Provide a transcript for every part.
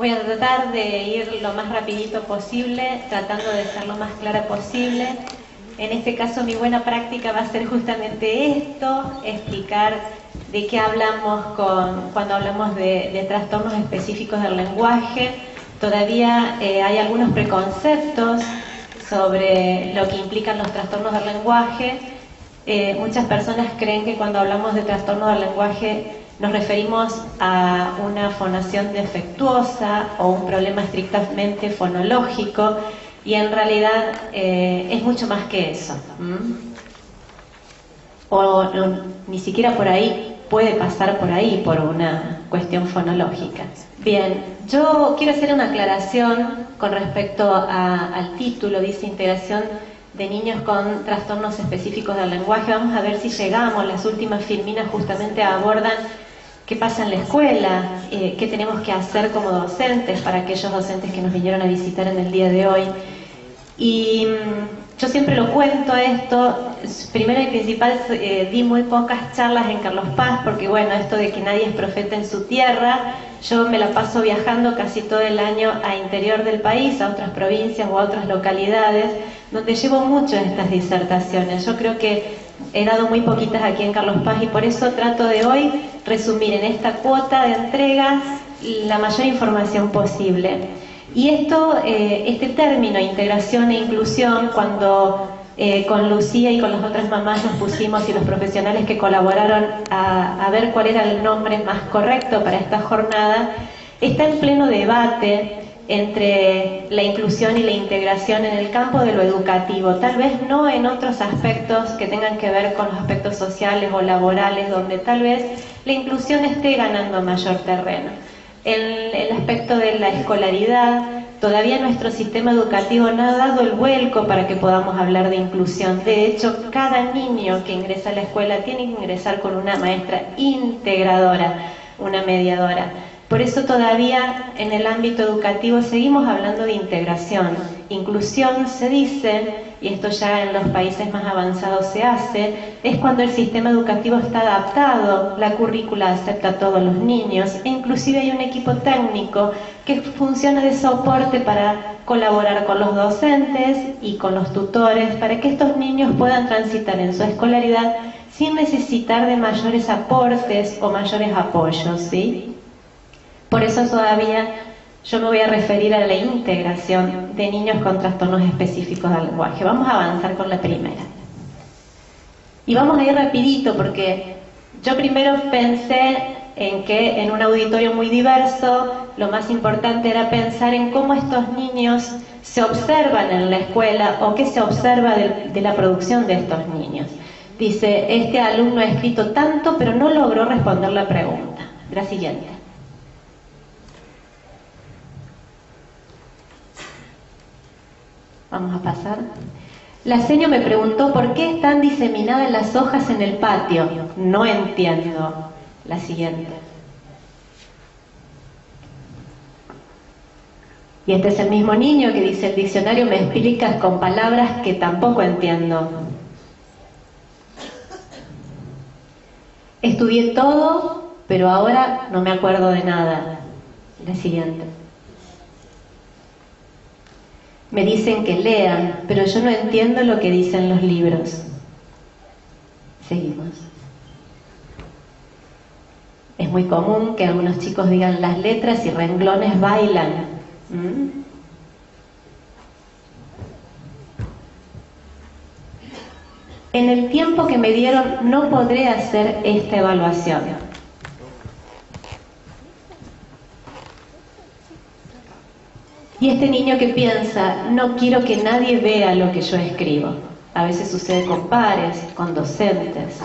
Voy a tratar de ir lo más rapidito posible, tratando de ser lo más clara posible. En este caso mi buena práctica va a ser justamente esto, explicar de qué hablamos cuando hablamos de trastornos específicos del lenguaje. Todavía hay algunos preconceptos sobre lo que implican los trastornos del lenguaje. Muchas personas creen que cuando hablamos de trastornos del lenguaje nos referimos a una fonación defectuosa o un problema estrictamente fonológico, y en realidad es mucho más que eso. O ni siquiera por ahí, puede pasar por ahí por una cuestión fonológica. Bien, yo quiero hacer una aclaración con respecto al título, dice integración de niños con trastornos específicos del lenguaje. Vamos a ver si llegamos. Las últimas filminas justamente abordan qué pasa en la escuela, qué tenemos que hacer como docentes para aquellos docentes que nos vinieron a visitar en el día de hoy. Y yo siempre lo cuento esto. Primero y principal, di muy pocas charlas en Carlos Paz, porque bueno, esto de que nadie es profeta en su tierra, yo me la paso viajando casi todo el año a interior del país, a otras provincias o a otras localidades, donde llevo mucho estas disertaciones. Yo creo que he dado muy poquitas aquí en Carlos Paz, y por eso trato de hoy resumir en esta cuota de entrega la mayor información posible. Y esto, este término, integración e inclusión, cuando con Lucía y con las otras mamás nos pusimos, y los profesionales que colaboraron a ver cuál era el nombre más correcto para esta jornada, está en pleno debate entre la inclusión y la integración en el campo de lo educativo, tal vez no en otros aspectos que tengan que ver con los aspectos sociales o laborales, donde tal vez la inclusión esté ganando mayor terreno. El aspecto de la escolaridad, todavía nuestro sistema educativo no ha dado el vuelco para que podamos hablar de inclusión. De hecho, cada niño que ingresa a la escuela tiene que ingresar con una maestra integradora, una mediadora. Por eso todavía en el ámbito educativo seguimos hablando de integración. Inclusión se dice, y esto ya en los países más avanzados se hace, es cuando el sistema educativo está adaptado, la currícula acepta a todos los niños, e inclusive hay un equipo técnico que funciona de soporte para colaborar con los docentes y con los tutores, para que estos niños puedan transitar en su escolaridad sin necesitar de mayores aportes o mayores apoyos, ¿sí? Por eso todavía yo me voy a referir a la integración de niños con trastornos específicos del lenguaje. Vamos a avanzar con la primera. Y vamos a ir rapidito, porque yo primero pensé en que en un auditorio muy diverso, lo más importante era pensar en cómo estos niños se observan en la escuela, o qué se observa de la producción de estos niños. Dice, este alumno ha escrito tanto, pero no logró responder la pregunta. La siguiente. Vamos a pasar. La seño me preguntó por qué están diseminadas las hojas en el patio. No entiendo. La siguiente. Y este es el mismo niño que dice, el diccionario me explicas con palabras que tampoco entiendo. Estudié todo, pero ahora no me acuerdo de nada. La siguiente. Me dicen que lean, pero yo no entiendo lo que dicen los libros. Seguimos. Es muy común que algunos chicos digan las letras y renglones bailan. En el tiempo que me dieron no podré hacer esta evaluación. Y este niño que piensa, no quiero que nadie vea lo que yo escribo. A veces sucede con pares, con docentes.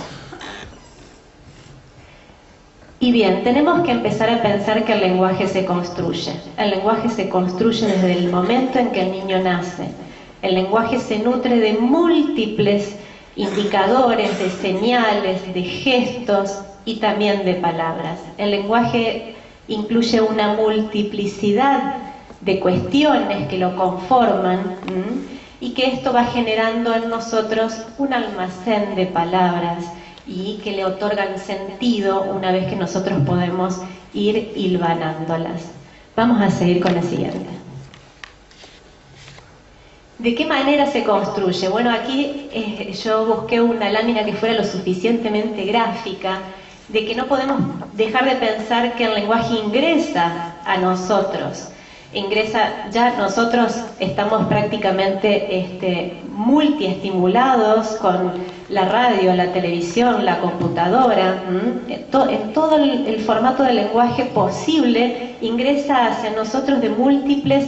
Y bien, tenemos que empezar a pensar que el lenguaje se construye. El lenguaje se construye desde el momento en que el niño nace. El lenguaje se nutre de múltiples indicadores, de señales, de gestos y también de palabras. El lenguaje incluye una multiplicidad de cuestiones que lo conforman, y que esto va generando en nosotros un almacén de palabras y que le otorgan sentido una vez que nosotros podemos ir hilvanándolas. Vamos a seguir con la siguiente. ¿De qué manera se construye? Bueno, aquí yo busqué una lámina que fuera lo suficientemente gráfica, de que no podemos dejar de pensar que el lenguaje ingresa a nosotros. Ya nosotros estamos prácticamente multiestimulados con la radio, la televisión, la computadora, en todo el formato de lenguaje posible ingresa hacia nosotros de múltiples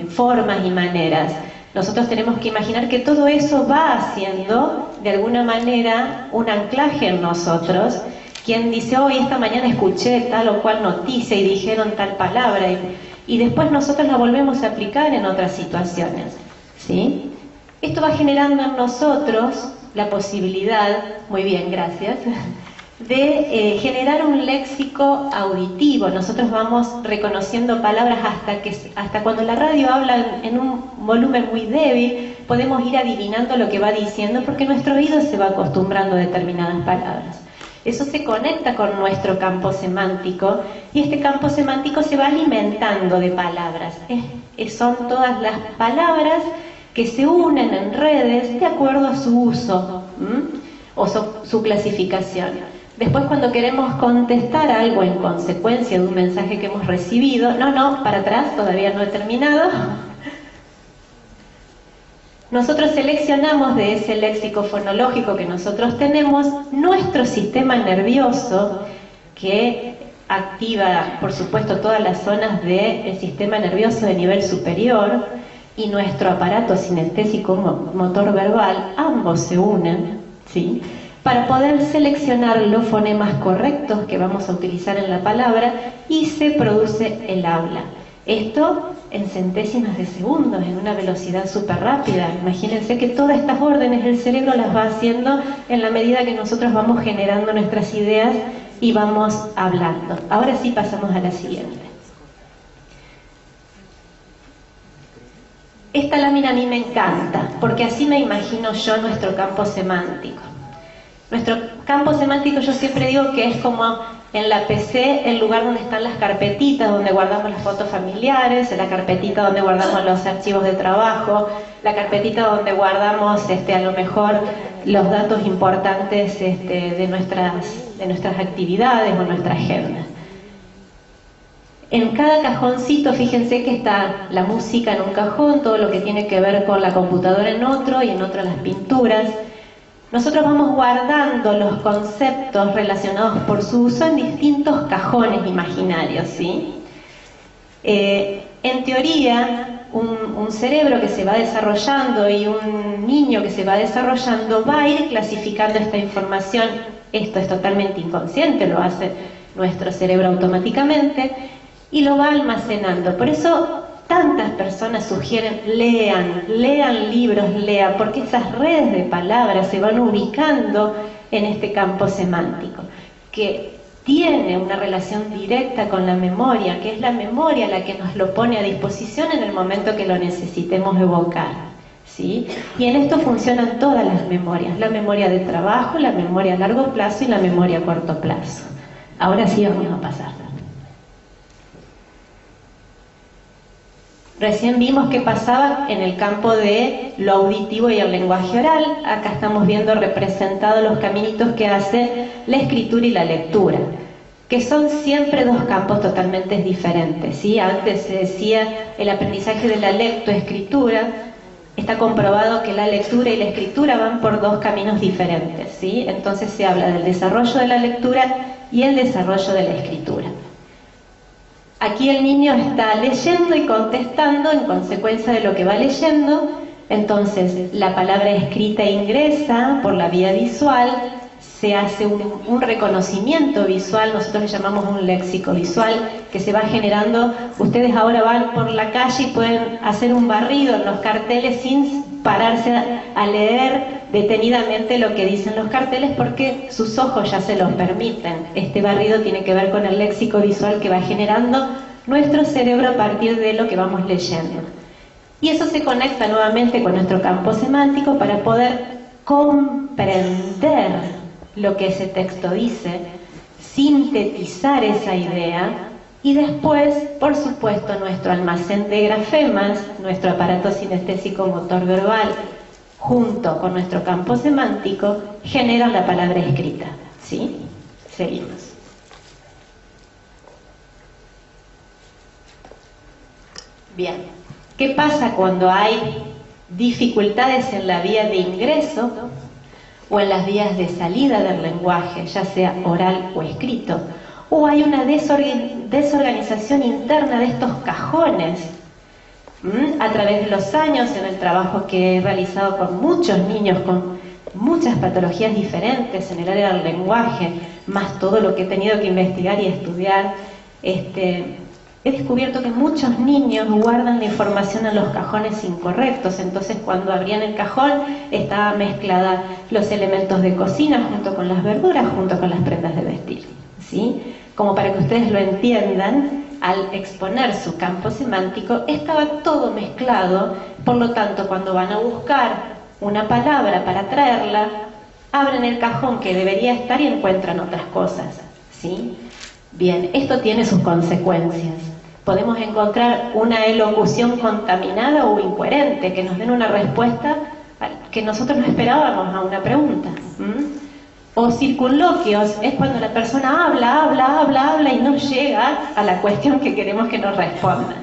formas y maneras. Nosotros tenemos que imaginar que todo eso va haciendo de alguna manera un anclaje en nosotros. Quien dice, hoy esta mañana escuché tal o cual noticia y dijeron tal palabra, y después nosotros la volvemos a aplicar en otras situaciones, ¿sí? Esto va generando en nosotros la posibilidad, muy bien, gracias, de generar un léxico auditivo. Nosotros vamos reconociendo palabras hasta cuando la radio habla en un volumen muy débil, podemos ir adivinando lo que va diciendo porque nuestro oído se va acostumbrando a determinadas palabras. Eso se conecta con nuestro campo semántico y este campo semántico se va alimentando de palabras. Son todas las palabras que se unen en redes de acuerdo a su uso o su clasificación. Después, cuando queremos contestar algo en consecuencia de un mensaje que hemos recibido, para atrás, todavía no he terminado. Nosotros seleccionamos de ese léxico fonológico que nosotros tenemos nuestro sistema nervioso, que activa, por supuesto, todas las zonas del sistema nervioso de nivel superior, y nuestro aparato sinestésico motor verbal, ambos se unen, ¿sí?, para poder seleccionar los fonemas correctos que vamos a utilizar en la palabra, y se produce el habla. Esto en centésimas de segundos, en una velocidad súper rápida. Imagínense que todas estas órdenes el cerebro las va haciendo en la medida que nosotros vamos generando nuestras ideas y vamos hablando. Ahora sí pasamos a la siguiente. Esta lámina a mí me encanta, porque así me imagino yo nuestro campo semántico. Nuestro campo semántico, yo siempre digo que es como en la PC el lugar donde están las carpetitas, donde guardamos las fotos familiares, la carpetita donde guardamos los archivos de trabajo, la carpetita donde guardamos a lo mejor los datos importantes de nuestras actividades o nuestra agenda. En cada cajoncito, fíjense que está la música en un cajón, todo lo que tiene que ver con la computadora en otro, y en otro las pinturas. Nosotros vamos guardando los conceptos relacionados por su uso en distintos cajones imaginarios, ¿sí? En teoría, un cerebro que se va desarrollando y un niño que se va desarrollando va a ir clasificando esta información. Esto es totalmente inconsciente, lo hace nuestro cerebro automáticamente y lo va almacenando. Por eso tantas personas sugieren lean libros, porque esas redes de palabras se van ubicando en este campo semántico, que tiene una relación directa con la memoria, que es la memoria la que nos lo pone a disposición en el momento que lo necesitemos evocar, ¿sí? Y en esto funcionan todas las memorias, la memoria de trabajo, la memoria a largo plazo y la memoria a corto plazo. Ahora sí vamos a pasar. Recién vimos qué pasaba en el campo de lo auditivo y el lenguaje oral. Acá estamos viendo representados los caminitos que hace la escritura y la lectura, que son siempre dos campos totalmente diferentes, ¿sí? Antes se decía el aprendizaje de la lectoescritura. Está comprobado que la lectura y la escritura van por dos caminos diferentes, ¿sí? Entonces se habla del desarrollo de la lectura y el desarrollo de la escritura. Aquí el niño está leyendo y contestando en consecuencia de lo que va leyendo. Entonces la palabra escrita ingresa por la vía visual, se hace un reconocimiento visual, nosotros le llamamos un léxico visual, que se va generando. Ustedes ahora van por la calle y pueden hacer un barrido en los carteles sin pararse a leer detenidamente lo que dicen los carteles, porque sus ojos ya se los permiten. Este barrido tiene que ver con el léxico visual que va generando nuestro cerebro a partir de lo que vamos leyendo. Y eso se conecta nuevamente con nuestro campo semántico para poder comprender lo que ese texto dice, sintetizar esa idea Y después, por supuesto, nuestro almacén de grafemas, nuestro aparato sinestésico motor verbal, junto con nuestro campo semántico, generan la palabra escrita. ¿Sí? Seguimos. Bien, ¿qué pasa cuando hay dificultades en la vía de ingreso o en las vías de salida del lenguaje, ya sea oral o escrito? O hay una desorganización interna de estos cajones. A través de los años, en el trabajo que he realizado con muchos niños con muchas patologías diferentes en el área del lenguaje, más todo lo que he tenido que investigar y estudiar, he descubierto que muchos niños guardan la información en los cajones incorrectos. Entonces, cuando abrían el cajón, estaba mezclada los elementos de cocina junto con las verduras, junto con las prendas de vestir, ¿sí? Como para que ustedes lo entiendan, al exponer su campo semántico, estaba todo mezclado. Por lo tanto, cuando van a buscar una palabra para traerla, abren el cajón que debería estar y encuentran otras cosas, ¿sí? Bien, esto tiene sus consecuencias. Podemos encontrar una elocución contaminada o incoherente, que nos den una respuesta que nosotros no esperábamos a una pregunta. O circunloquios, es cuando la persona habla y no llega a la cuestión que queremos que nos responda.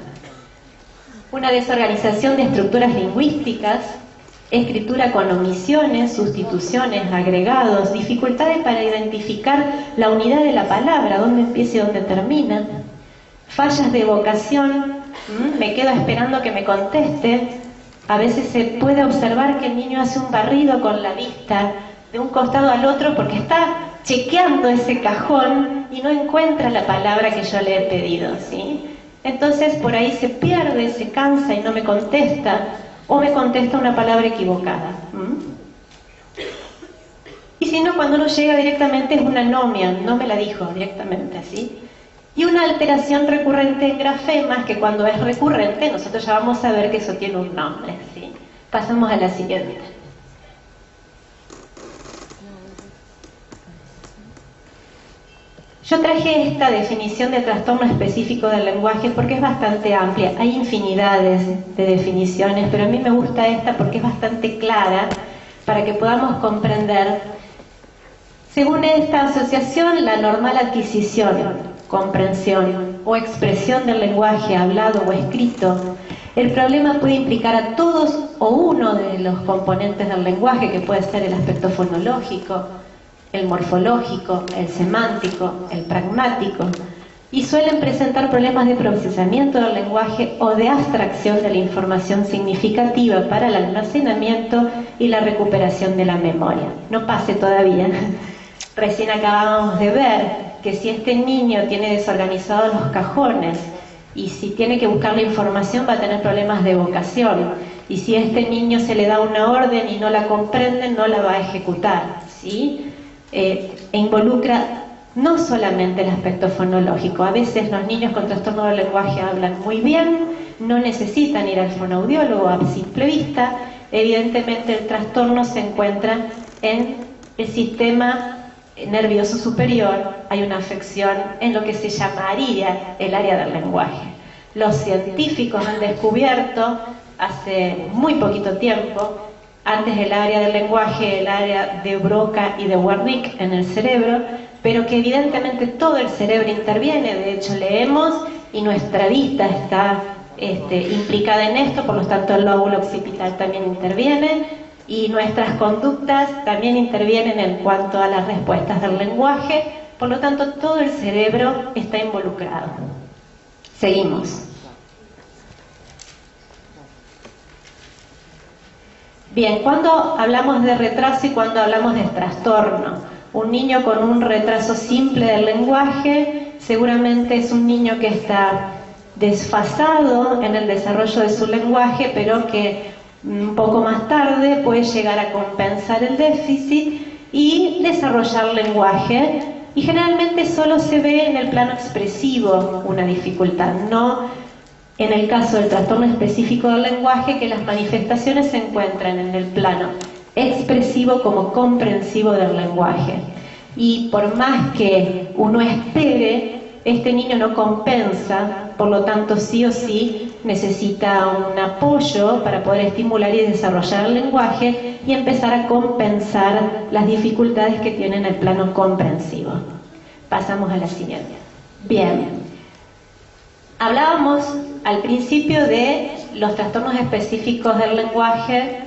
Una desorganización de estructuras lingüísticas, escritura con omisiones, sustituciones, agregados, dificultades para identificar la unidad de la palabra, dónde empieza y dónde termina, fallas de evocación, me quedo esperando que me conteste. A veces se puede observar que el niño hace un barrido con la vista de un costado al otro porque está chequeando ese cajón y no encuentra la palabra que yo le he pedido, ¿sí? Entonces por ahí se pierde, se cansa y no me contesta, o me contesta una palabra equivocada. Y si no, cuando no llega directamente es una anomia, no me la dijo directamente, ¿sí? Y una alteración recurrente en grafemas, que cuando es recurrente nosotros ya vamos a ver que eso tiene un nombre, ¿sí? Pasamos a la siguiente. Yo traje esta definición de trastorno específico del lenguaje porque es bastante amplia. Hay infinidades de definiciones, pero a mí me gusta esta porque es bastante clara para que podamos comprender. Según esta asociación, la normal adquisición, comprensión o expresión del lenguaje hablado o escrito, el problema puede implicar a todos o uno de los componentes del lenguaje, que puede ser el aspecto fonológico, el morfológico, el semántico, el pragmático, y suelen presentar problemas de procesamiento del lenguaje o de abstracción de la información significativa para el almacenamiento y la recuperación de la memoria. No pase todavía. Recién acabábamos de ver que si este niño tiene desorganizados los cajones y si tiene que buscar la información va a tener problemas de evocación, y si a este niño se le da una orden y no la comprende, no la va a ejecutar, ¿sí? E involucra no solamente el aspecto fonológico. A veces los niños con trastorno del lenguaje hablan muy bien, no necesitan ir al fonoaudiólogo a simple vista. Evidentemente el trastorno se encuentra en el sistema nervioso superior. Hay una afección en lo que se llamaría el área del lenguaje. Los científicos han descubierto hace muy poquito tiempo, antes el área del lenguaje, el área de Broca y de Wernicke en el cerebro, pero que evidentemente todo el cerebro interviene. De hecho leemos y nuestra vista está implicada en esto, por lo tanto el lóbulo occipital también interviene, y nuestras conductas también intervienen en cuanto a las respuestas del lenguaje. Por lo tanto todo el cerebro está involucrado. Seguimos. Bien, cuando hablamos de retraso y cuando hablamos de trastorno, un niño con un retraso simple del lenguaje seguramente es un niño que está desfasado en el desarrollo de su lenguaje, pero que un poco más tarde puede llegar a compensar el déficit y desarrollar lenguaje, y generalmente solo se ve en el plano expresivo una dificultad, no en el caso del trastorno específico del lenguaje, que las manifestaciones se encuentran en el plano expresivo como comprensivo del lenguaje. Y por más que uno espere, este niño no compensa, por lo tanto sí o sí necesita un apoyo para poder estimular y desarrollar el lenguaje y empezar a compensar las dificultades que tiene en el plano comprensivo. Pasamos a la siguiente. Bien, hablábamos al principio de los trastornos específicos del lenguaje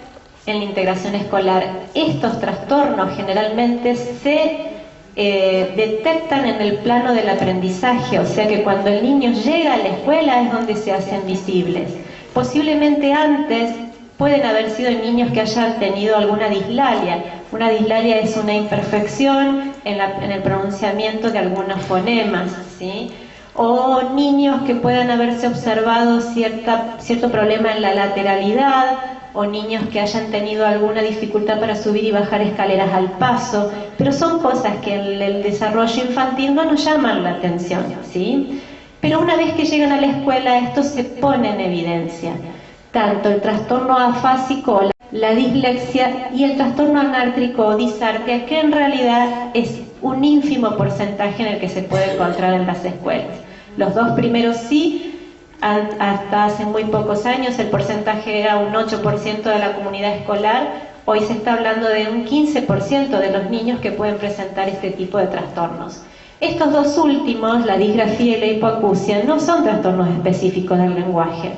en la integración escolar. Estos trastornos generalmente se detectan en el plano del aprendizaje, o sea que cuando el niño llega a la escuela es donde se hacen visibles. Posiblemente antes pueden haber sido niños que hayan tenido alguna dislalia. Una dislalia es una imperfección en el pronunciamiento de algunos fonemas, ¿sí? O niños que puedan haberse observado cierto problema en la lateralidad, o niños que hayan tenido alguna dificultad para subir y bajar escaleras al paso, pero son cosas que en el desarrollo infantil no nos llaman la atención, ¿sí? Pero una vez que llegan a la escuela esto se pone en evidencia, tanto el trastorno afásico, la dislexia y el trastorno anártrico o disartria, que en realidad es un ínfimo porcentaje en el que se puede encontrar en las escuelas. Los dos primeros sí. Hasta hace muy pocos años el porcentaje era un 8% de la comunidad escolar, hoy se está hablando de un 15% de los niños que pueden presentar este tipo de trastornos. Estos dos últimos, la disgrafía y la hipoacusia, no son trastornos específicos del lenguaje,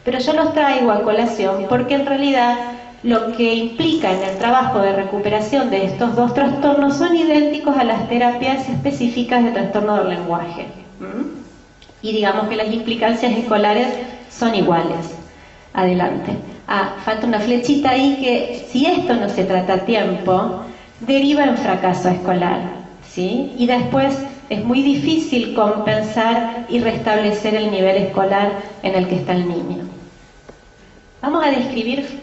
pero yo los traigo a colación porque en realidad lo que implica en el trabajo de recuperación de estos dos trastornos son idénticos a las terapias específicas de trastorno del lenguaje. Y digamos que las implicancias escolares son iguales. Adelante. Falta una flechita ahí que, si esto no se trata a tiempo, deriva en fracaso escolar, ¿sí? Y después es muy difícil compensar y restablecer el nivel escolar en el que está el niño. Vamos a describir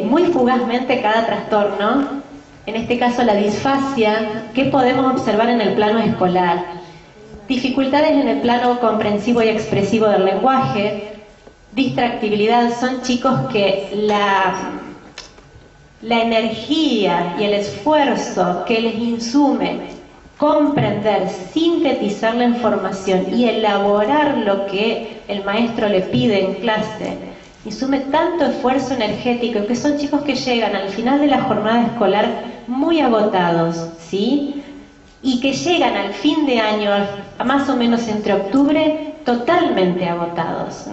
muy fugazmente cada trastorno, en este caso la disfasia, que podemos observar en el plano escolar. Dificultades en el plano comprensivo y expresivo del lenguaje. Distractibilidad, son chicos que la energía y el esfuerzo que les insume comprender, sintetizar la información y elaborar lo que el maestro le pide en clase, insume tanto esfuerzo energético que son chicos que llegan al final de la jornada escolar muy agotados, ¿sí? Y que llegan al fin de año, más o menos entre octubre, totalmente agotados.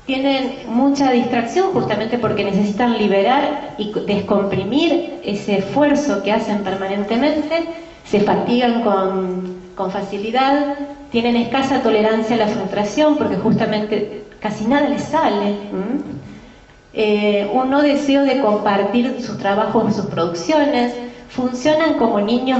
Tienen mucha distracción justamente porque necesitan liberar y descomprimir ese esfuerzo que hacen permanentemente, se fatigan con facilidad, tienen escasa tolerancia a la frustración porque justamente casi nada les sale. Un no deseo de compartir sus trabajos, sus producciones. Funcionan como niños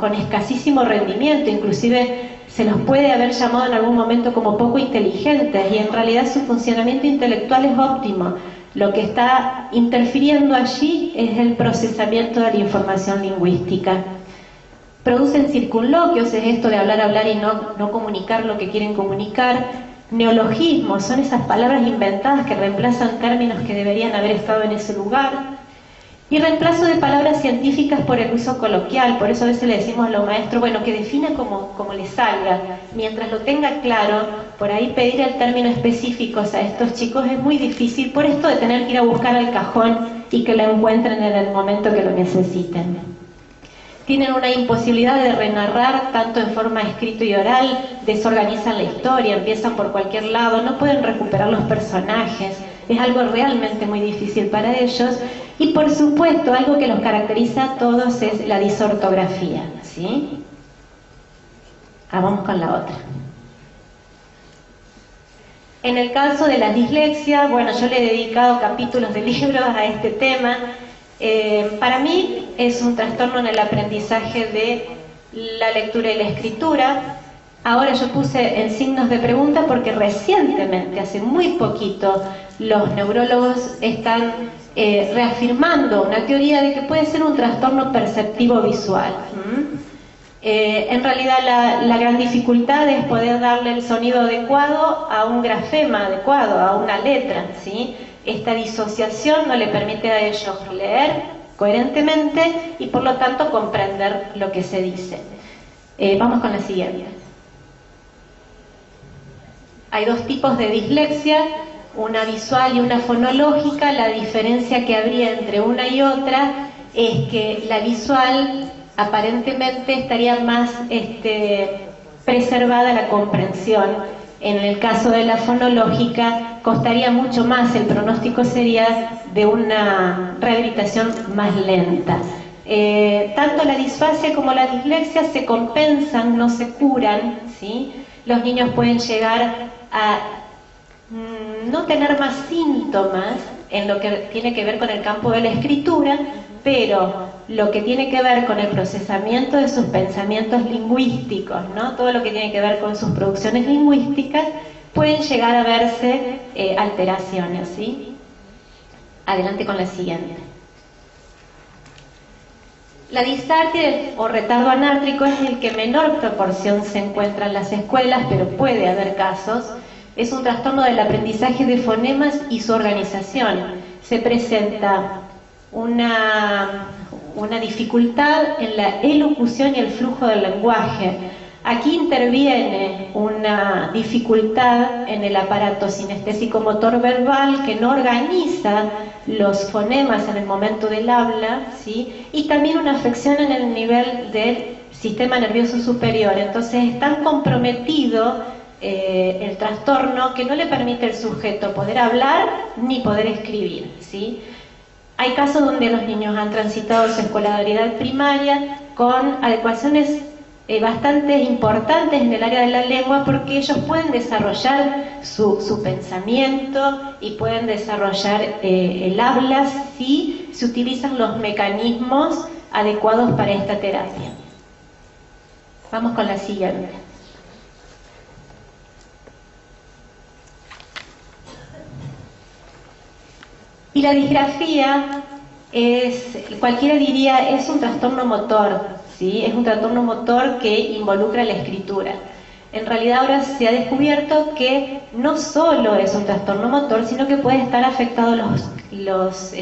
con escasísimo rendimiento, inclusive se los puede haber llamado en algún momento como poco inteligentes y en realidad su funcionamiento intelectual es óptimo. Lo que está interfiriendo allí es el procesamiento de la información lingüística. Producen circunloquios, es esto de hablar y no comunicar lo que quieren comunicar. Neologismos, son esas palabras inventadas que reemplazan términos que deberían haber estado en ese lugar. Y reemplazo de palabras científicas por el uso coloquial, por eso a veces le decimos a los maestros, bueno, que defina como le salga, mientras lo tenga claro, por ahí pedir el término específicos a estos chicos es muy difícil, por esto de tener que ir a buscar al cajón y que lo encuentren en el momento que lo necesiten. Tienen una imposibilidad de renarrar tanto en forma escrito y oral, desorganizan la historia, empiezan por cualquier lado, no pueden recuperar los personajes, es algo realmente muy difícil para ellos. Y por supuesto, algo que los caracteriza a todos es la disortografía, ¿sí? Vamos con la otra. En el caso de la dislexia, bueno, yo le he dedicado capítulos de libros a este tema. Para mí es un trastorno en el aprendizaje de la lectura y la escritura. Ahora yo puse en signos de pregunta porque recientemente, hace muy poquito, los neurólogos están reafirmando una teoría de que puede ser un trastorno perceptivo visual. En realidad la gran dificultad es poder darle el sonido adecuado a un grafema adecuado, a una letra, ¿sí? Esta disociación no le permite a ellos leer coherentemente y por lo tanto comprender lo que se dice. Vamos con la siguiente. Hay dos tipos de dislexia, una visual y una fonológica. La diferencia que habría entre una y otra es que la visual aparentemente estaría más preservada la comprensión. En el caso de la fonológica costaría mucho más, el pronóstico sería de una rehabilitación más lenta. Tanto la disfasia como la dislexia se compensan, no se curan, ¿sí? Los niños pueden llegar a no tener más síntomas en lo que tiene que ver con el campo de la escritura, pero lo que tiene que ver con el procesamiento de sus pensamientos lingüísticos, ¿no? Todo lo que tiene que ver con sus producciones lingüísticas, pueden llegar a verse alteraciones, ¿sí? Adelante con la siguiente. La disartia o retardo anátrico es el que en menor proporción se encuentra en las escuelas, pero puede haber casos. Es un trastorno del aprendizaje de fonemas y su organización. Se presenta una dificultad en la elocución y el flujo del lenguaje. Aquí interviene una dificultad en el aparato sinestésico motor verbal que no organiza los fonemas en el momento del habla, ¿sí? Y también una afección en el nivel del sistema nervioso superior. Entonces es tan comprometido el trastorno que no le permite al sujeto poder hablar ni poder escribir, ¿sí? Hay casos donde los niños han transitado su escolaridad primaria con adecuaciones bastante importantes en el área de la lengua, porque ellos pueden desarrollar su pensamiento y pueden desarrollar el habla si se utilizan los mecanismos adecuados para esta terapia. Vamos con la siguiente. Y la disgrafía cualquiera diría, es un trastorno motor, ¿sí? Es un trastorno motor que involucra la escritura. En realidad ahora se ha descubierto que no solo es un trastorno motor, sino que puede estar afectado los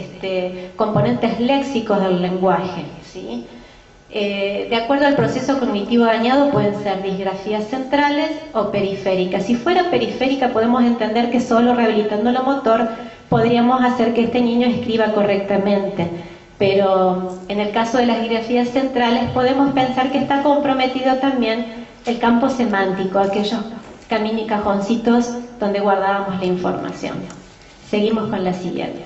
componentes léxicos del lenguaje, ¿sí? De acuerdo al proceso cognitivo dañado, pueden ser disgrafías centrales o periféricas. Si fuera periférica, podemos entender que solo rehabilitando lo motor podríamos hacer que este niño escriba correctamente, pero en el caso de las disgrafías centrales podemos pensar que está comprometido también el campo semántico, aquellos cajoncitos donde guardábamos la información. Seguimos con la siguiente.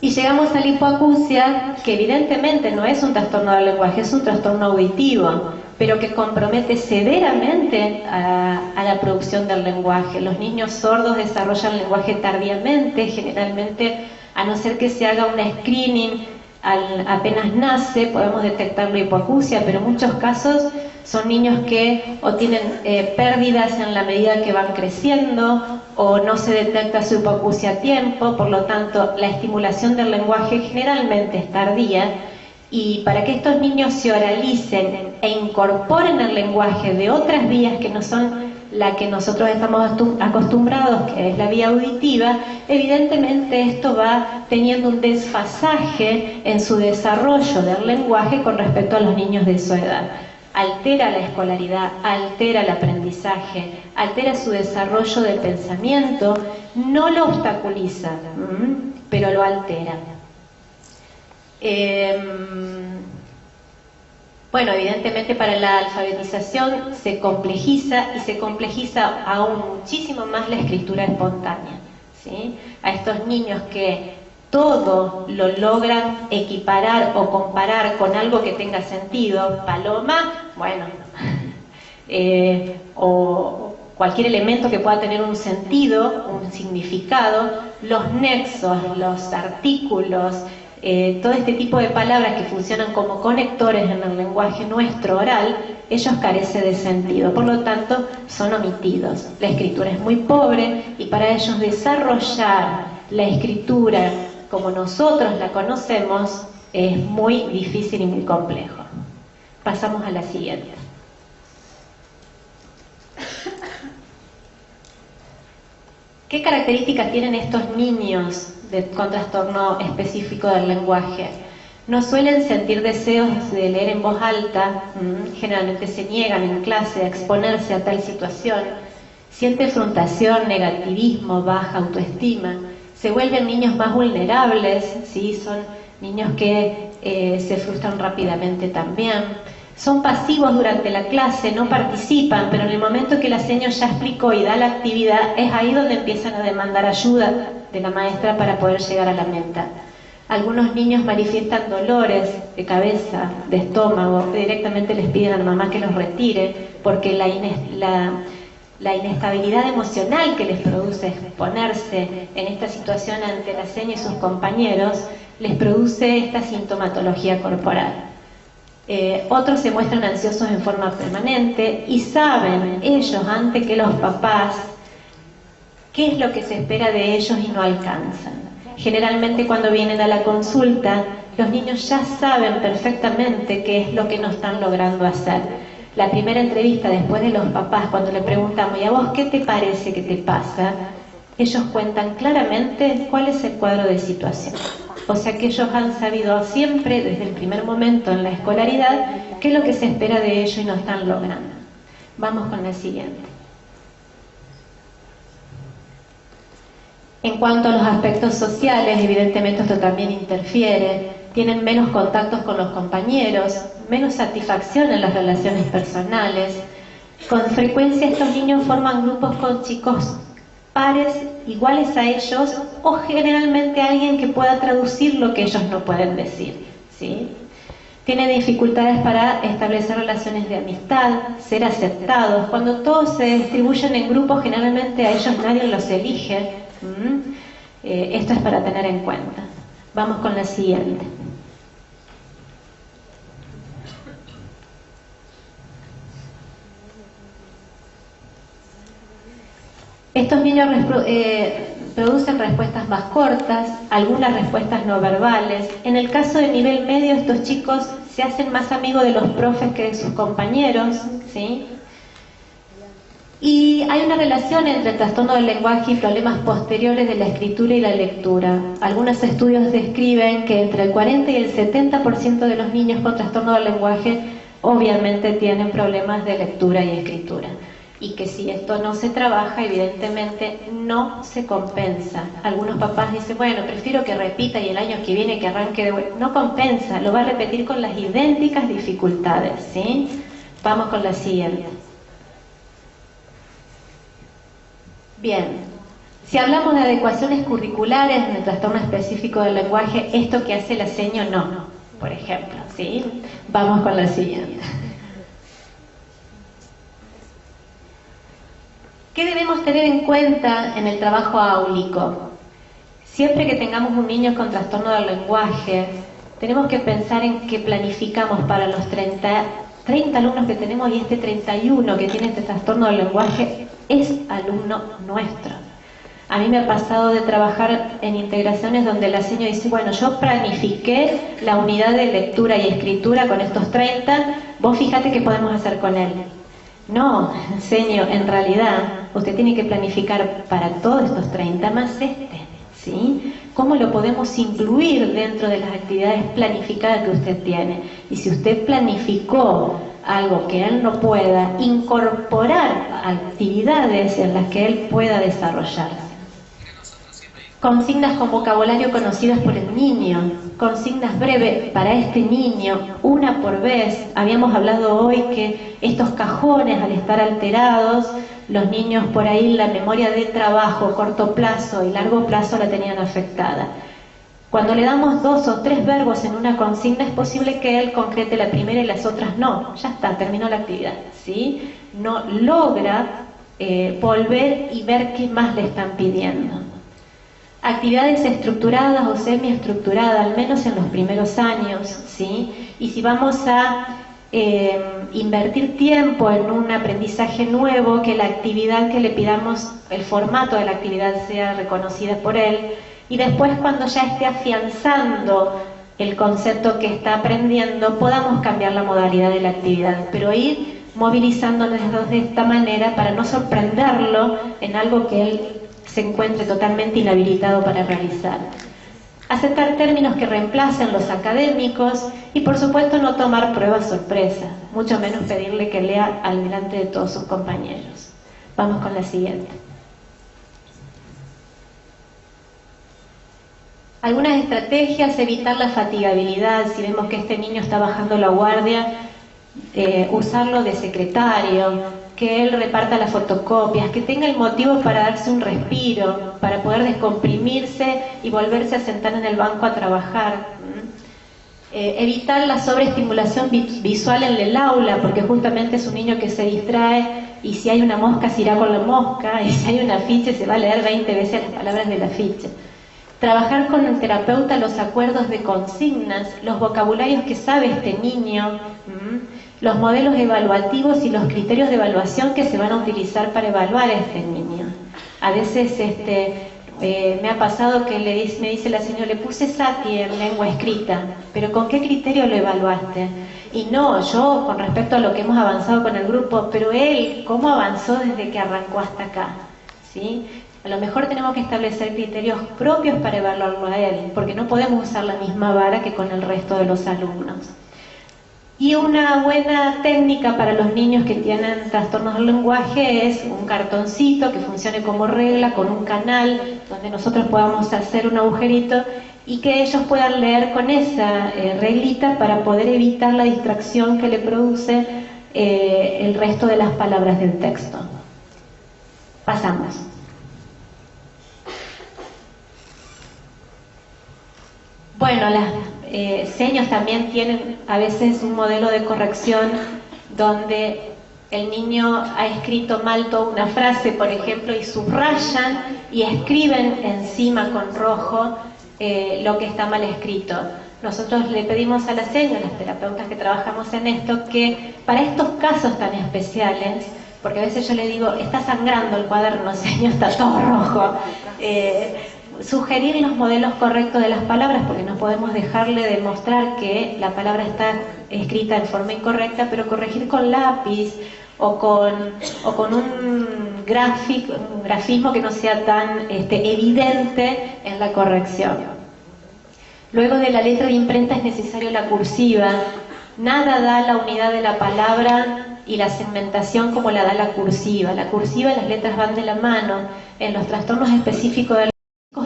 Y llegamos a la hipoacusia, que evidentemente no es un trastorno del lenguaje, es un trastorno auditivo, pero que compromete severamente a la producción del lenguaje. Los niños sordos desarrollan el lenguaje tardíamente, generalmente, a no ser que se haga un screening apenas nace, podemos detectar la hipoacusia, pero en muchos casos son niños que o tienen pérdidas en la medida que van creciendo, o no se detecta su hipoacusia a tiempo, por lo tanto la estimulación del lenguaje generalmente es tardía. Y para que estos niños se oralicen e incorporen el lenguaje de otras vías que no son la que nosotros estamos acostumbrados, que es la vía auditiva, evidentemente esto va teniendo un desfasaje en su desarrollo del lenguaje con respecto a los niños de su edad. Altera la escolaridad, altera el aprendizaje, altera su desarrollo del pensamiento, no lo obstaculiza, pero lo altera. Bueno, evidentemente para la alfabetización se complejiza, y se complejiza aún muchísimo más la escritura espontánea, ¿sí? A estos niños que todo lo logran equiparar o comparar con algo que tenga sentido, paloma, bueno, o cualquier elemento que pueda tener un sentido, un significado, los nexos, los artículos, todo este tipo de palabras que funcionan como conectores en el lenguaje nuestro oral, ellos carecen de sentido, por lo tanto son omitidos. La escritura es muy pobre, y para ellos desarrollar la escritura como nosotros la conocemos es muy difícil y muy complejo. Pasamos a la siguiente. ¿Qué características tienen estos niños con trastorno específico del lenguaje? No suelen sentir deseos de leer en voz alta, generalmente se niegan en clase a exponerse a tal situación, sienten frustración, negativismo, baja autoestima, se vuelven niños más vulnerables, ¿sí? Son niños que se frustran rápidamente también, son pasivos durante la clase, no participan, pero en el momento que la seño ya explicó y da la actividad, es ahí donde empiezan a demandar ayuda de la maestra para poder llegar a la meta. Algunos niños manifiestan dolores de cabeza, de estómago, directamente les piden a la mamá que los retire, porque la inestabilidad emocional que les produce exponerse en esta situación ante la seño y sus compañeros, les produce esta sintomatología corporal. Otros se muestran ansiosos en forma permanente y saben ellos, antes que los papás, qué es lo que se espera de ellos y no alcanzan. Generalmente cuando vienen a la consulta, los niños ya saben perfectamente qué es lo que no están logrando hacer. La primera entrevista después de los papás, cuando le preguntamos, ¿y a vos qué te parece que te pasa? Ellos cuentan claramente cuál es el cuadro de situación. O sea que ellos han sabido siempre, desde el primer momento en la escolaridad, qué es lo que se espera de ellos y no están logrando. Vamos con la siguiente. En cuanto a los aspectos sociales, evidentemente esto también interfiere. Tienen menos contactos con los compañeros, menos satisfacción en las relaciones personales. Con frecuencia estos niños forman grupos con chicos pares, iguales a ellos, o generalmente alguien que pueda traducir lo que ellos no pueden decir, ¿sí? Tienen dificultades para establecer relaciones de amistad, ser aceptados. Cuando todos se distribuyen en grupos, generalmente a ellos nadie los elige. Esto es para tener en cuenta. Vamos con la siguiente. Estos niños producen respuestas más cortas, algunas respuestas no verbales. En el caso de nivel medio, estos chicos se hacen más amigos de los profes que de sus compañeros, ¿sí? Y hay una relación entre el trastorno del lenguaje y problemas posteriores de la escritura y la lectura. Algunos estudios describen que entre el 40 y el 70% de los niños con trastorno del lenguaje obviamente tienen problemas de lectura y escritura. Y que si esto no se trabaja, evidentemente no se compensa. Algunos papás dicen, bueno, prefiero que repita y el año que viene que arranque de vuelta. No compensa, lo va a repetir con las idénticas dificultades, ¿sí? Vamos con la siguiente. Bien, si hablamos de adecuaciones curriculares en el trastorno específico del lenguaje, esto que hace la seño no, por ejemplo, ¿sí? Vamos con la siguiente. ¿Qué debemos tener en cuenta en el trabajo áulico? Siempre que tengamos un niño con trastorno del lenguaje, tenemos que pensar en que planificamos para los 30 alumnos que tenemos y este 31 que tiene este trastorno del lenguaje es alumno nuestro. A mí me ha pasado de trabajar en integraciones donde la señora dice, bueno, yo planifiqué la unidad de lectura y escritura con estos 30, vos fíjate qué podemos hacer con él. No, señor, en realidad usted tiene que planificar para todos estos 30 más ¿sí? ¿Cómo lo podemos incluir dentro de las actividades planificadas que usted tiene? Y si usted planificó algo que él no pueda, incorporar actividades en las que él pueda desarrollarse. Consignas con vocabulario conocidas por el niño, consignas breves para este niño, una por vez. Habíamos hablado hoy que estos cajones, al estar alterados, los niños por ahí la memoria de trabajo, corto plazo y largo plazo la tenían afectada. Cuando le damos 2 o 3 verbos en una consigna, es posible que él concrete la primera y las otras no. Ya está, terminó la actividad, ¿sí? No logra volver y ver qué más le están pidiendo. Actividades estructuradas o semiestructuradas, al menos en los primeros años, ¿sí? Y si vamos a invertir tiempo en un aprendizaje nuevo, que la actividad que le pidamos, el formato de la actividad sea reconocida por él, y después cuando ya esté afianzando el concepto que está aprendiendo, podamos cambiar la modalidad de la actividad, pero ir movilizándonos de esta manera para no sorprenderlo en algo que él se encuentre totalmente inhabilitado para realizar. Aceptar términos que reemplacen los académicos y, por supuesto, no tomar pruebas sorpresa, mucho menos pedirle que lea al delante de todos sus compañeros. Vamos con la siguiente. Algunas estrategias: evitar la fatigabilidad. Si vemos que este niño está bajando la guardia, usarlo de secretario, que él reparta las fotocopias, que tenga el motivo para darse un respiro, para poder descomprimirse y volverse a sentar en el banco a trabajar. Evitar la sobreestimulación visual en el aula, porque justamente es un niño que se distrae, y si hay una mosca se irá con la mosca, y si hay un afiche se va a leer 20 veces las palabras del afiche. Trabajar con el terapeuta los acuerdos de consignas, los vocabularios que sabe este niño, los modelos evaluativos y los criterios de evaluación que se van a utilizar para evaluar a este niño. A veces me ha pasado que me dice la señora: le puse Sati en lengua escrita, pero ¿con qué criterio lo evaluaste? Y no, yo con respecto a lo que hemos avanzado con el grupo, pero él, ¿cómo avanzó desde que arrancó hasta acá? ¿Sí? A lo mejor tenemos que establecer criterios propios para evaluarlo a él, porque no podemos usar la misma vara que con el resto de los alumnos. Y una buena técnica para los niños que tienen trastornos del lenguaje es un cartoncito que funcione como regla, con un canal donde nosotros podamos hacer un agujerito y que ellos puedan leer con esa reglita para poder evitar la distracción que le produce el resto de las palabras del texto. Pasamos. Bueno, las señas también tienen a veces un modelo de corrección donde el niño ha escrito mal toda una frase, por ejemplo, y subrayan y escriben encima con rojo lo que está mal escrito. Nosotros le pedimos a las señas, las terapeutas que trabajamos en esto, que para estos casos tan especiales, porque a veces yo le digo: está sangrando el cuaderno, señor, está todo rojo, sugerir los modelos correctos de las palabras, porque no podemos dejarle de mostrar que la palabra está escrita en forma incorrecta, pero corregir con lápiz o con un grafismo que no sea tan evidente en la corrección. Luego de la letra de imprenta es necesario la cursiva. Nada da la unidad de la palabra y la segmentación como la da la cursiva. La cursiva y las letras van de la mano. En los trastornos específicos de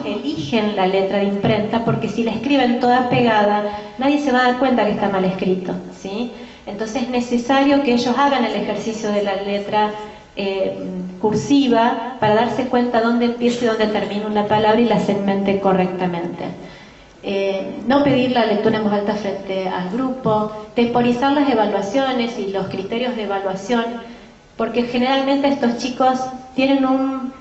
eligen la letra de imprenta, porque si la escriben toda pegada, nadie se va a dar cuenta que está mal escrito, ¿sí? Entonces es necesario que ellos hagan el ejercicio de la letra cursiva para darse cuenta dónde empieza y dónde termina una palabra y la segmente correctamente. No pedir la lectura en voz alta frente al grupo, temporizar las evaluaciones y los criterios de evaluación, porque generalmente estos chicos tienen un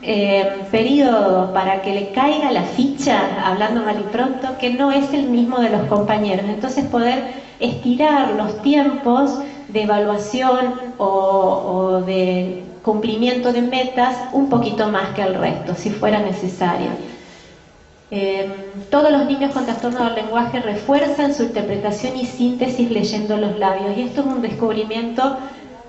periodo para que le caiga la ficha, hablando mal y pronto, que no es el mismo de los compañeros. Entonces poder estirar los tiempos de evaluación o de cumplimiento de metas un poquito más que el resto, si fuera necesario. Todos los niños con trastorno del lenguaje refuerzan su interpretación y síntesis leyendo los labios, y esto es un descubrimiento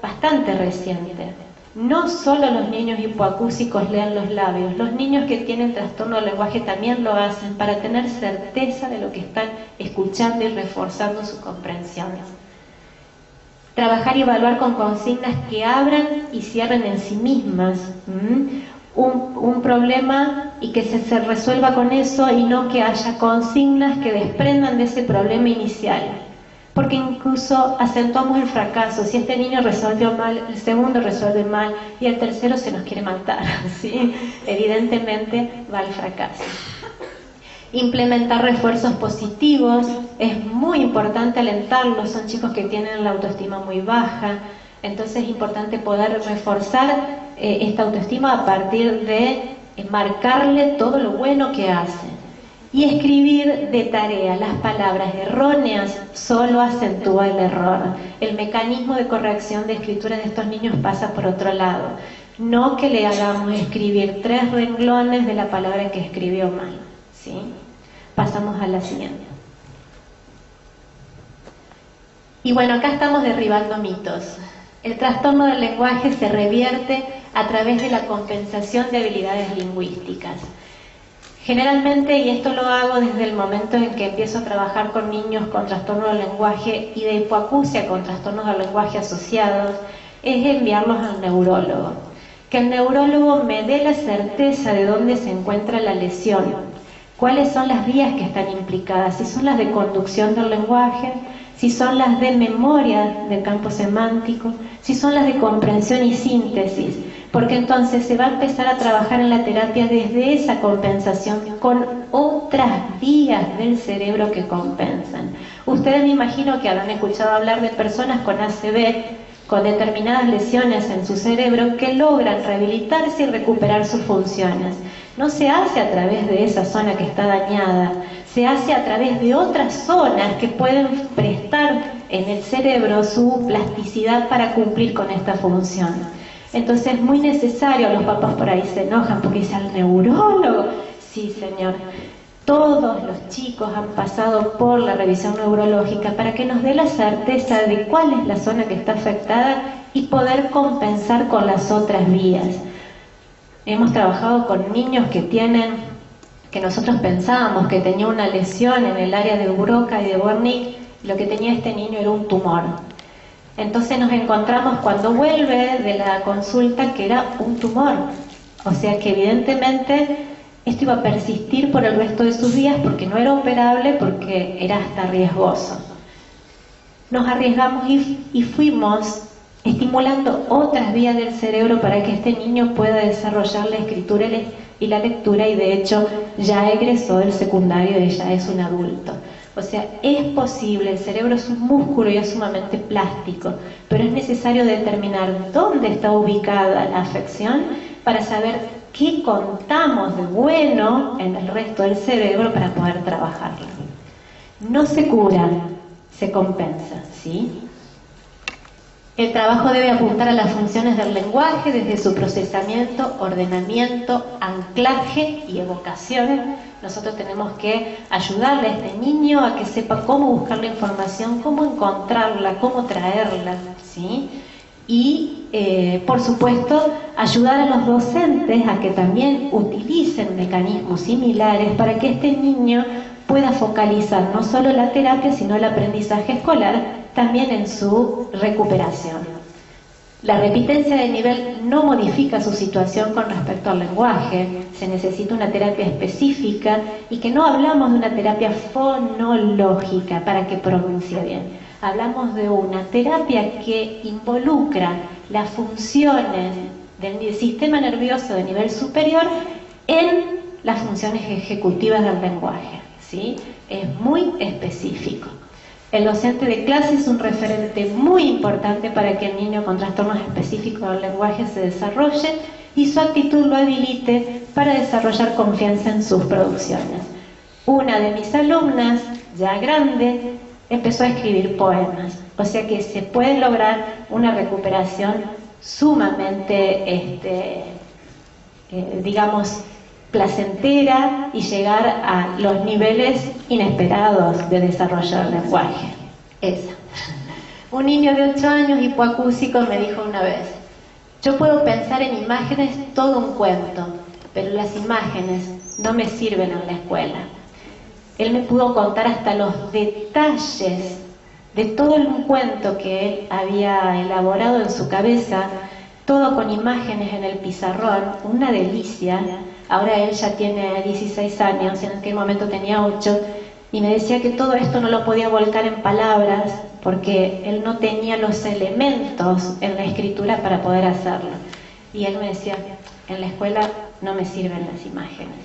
bastante reciente. No solo los niños hipoacúsicos leen los labios, los niños que tienen trastorno del lenguaje también lo hacen para tener certeza de lo que están escuchando y reforzando su comprensión. Trabajar y evaluar con consignas que abran y cierren en sí mismas un problema y que se resuelva con eso, y no que haya consignas que desprendan de ese problema inicial. Porque incluso acentuamos el fracaso. Si este niño resolvió mal, el segundo resuelve mal y el tercero se nos quiere matar, ¿sí? Evidentemente va al fracaso. Implementar refuerzos positivos, es muy importante alentarlos. Son chicos que tienen la autoestima muy baja, entonces es importante poder reforzar esta autoestima a partir de marcarle todo lo bueno que hace. Y escribir de tarea las palabras erróneas solo acentúa el error. El mecanismo de corrección de escritura de estos niños pasa por otro lado. No que le hagamos escribir 3 renglones de la palabra que escribió mal, ¿sí? Pasamos a la siguiente. Y bueno, acá estamos derribando mitos. El trastorno del lenguaje se revierte a través de la compensación de habilidades lingüísticas. Generalmente, y esto lo hago desde el momento en que empiezo a trabajar con niños con trastorno del lenguaje y de hipoacusia con trastornos del lenguaje asociados, es enviarlos al neurólogo. Que el neurólogo me dé la certeza de dónde se encuentra la lesión, cuáles son las vías que están implicadas, si son las de conducción del lenguaje, si son las de memoria del campo semántico, si son las de comprensión y síntesis, porque entonces se va a empezar a trabajar en la terapia desde esa compensación con otras vías del cerebro que compensan. Ustedes me imagino que habrán escuchado hablar de personas con ACV, con determinadas lesiones en su cerebro que logran rehabilitarse y recuperar sus funciones. No se hace a través de esa zona que está dañada, se hace a través de otras zonas que pueden prestar en el cerebro su plasticidad para cumplir con esta función. Entonces es muy necesario, los papás por ahí se enojan porque dicen al neurólogo. Sí, señor. Todos los chicos han pasado por la revisión neurológica para que nos dé la certeza de cuál es la zona que está afectada y poder compensar con las otras vías. Hemos trabajado con niños que nosotros pensábamos que tenía una lesión en el área de Broca y de Wernicke, lo que tenía este niño era un tumor. Entonces nos encontramos cuando vuelve de la consulta que era un tumor. O sea que evidentemente esto iba a persistir por el resto de sus días porque no era operable, porque era hasta riesgoso. Nos arriesgamos y fuimos estimulando otras vías del cerebro para que este niño pueda desarrollar la escritura y la lectura, y de hecho ya egresó del secundario y ya es un adulto. O sea, es posible, el cerebro es un músculo y es sumamente plástico, pero es necesario determinar dónde está ubicada la afección para saber qué contamos de bueno en el resto del cerebro para poder trabajarlo. No se cura, se compensa, ¿sí? El trabajo debe apuntar a las funciones del lenguaje desde su procesamiento, ordenamiento, anclaje y evocación. Nosotros tenemos que ayudarle a este niño a que sepa cómo buscar la información, cómo encontrarla, cómo traerla, ¿sí? Y, por supuesto, ayudar a los docentes a que también utilicen mecanismos similares para que este niño pueda focalizar no solo la terapia, sino el aprendizaje escolar, también en su recuperación. La repitencia de nivel no modifica su situación con respecto al lenguaje. Se necesita una terapia específica y que no hablamos de una terapia fonológica para que pronuncie bien. Hablamos de una terapia que involucra las funciones del sistema nervioso de nivel superior en las funciones ejecutivas del lenguaje, ¿sí? Es muy específico. El docente de clase es un referente muy importante para que el niño con trastornos específicos del lenguaje se desarrolle y su actitud lo habilite para desarrollar confianza en sus producciones. Una de mis alumnas, ya grande, empezó a escribir poemas, o sea que se puede lograr una recuperación sumamente, digamos, placentera y llegar a los niveles inesperados de desarrollo del lenguaje. Esa. Un niño de 8 años hipoacúsico me dijo una vez: yo puedo pensar en imágenes todo un cuento, pero las imágenes no me sirven en la escuela. Él me pudo contar hasta los detalles de todo el cuento que él había elaborado en su cabeza, todo con imágenes en el pizarrón, una delicia. Ahora él ya tiene 16 años, en aquel momento tenía 8, y me decía que todo esto no lo podía volcar en palabras porque él no tenía los elementos en la escritura para poder hacerlo. Y él me decía: en la escuela no me sirven las imágenes.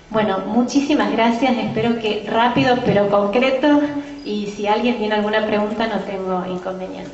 Bueno, muchísimas gracias, espero que rápido pero concreto, y si alguien tiene alguna pregunta no tengo inconveniente.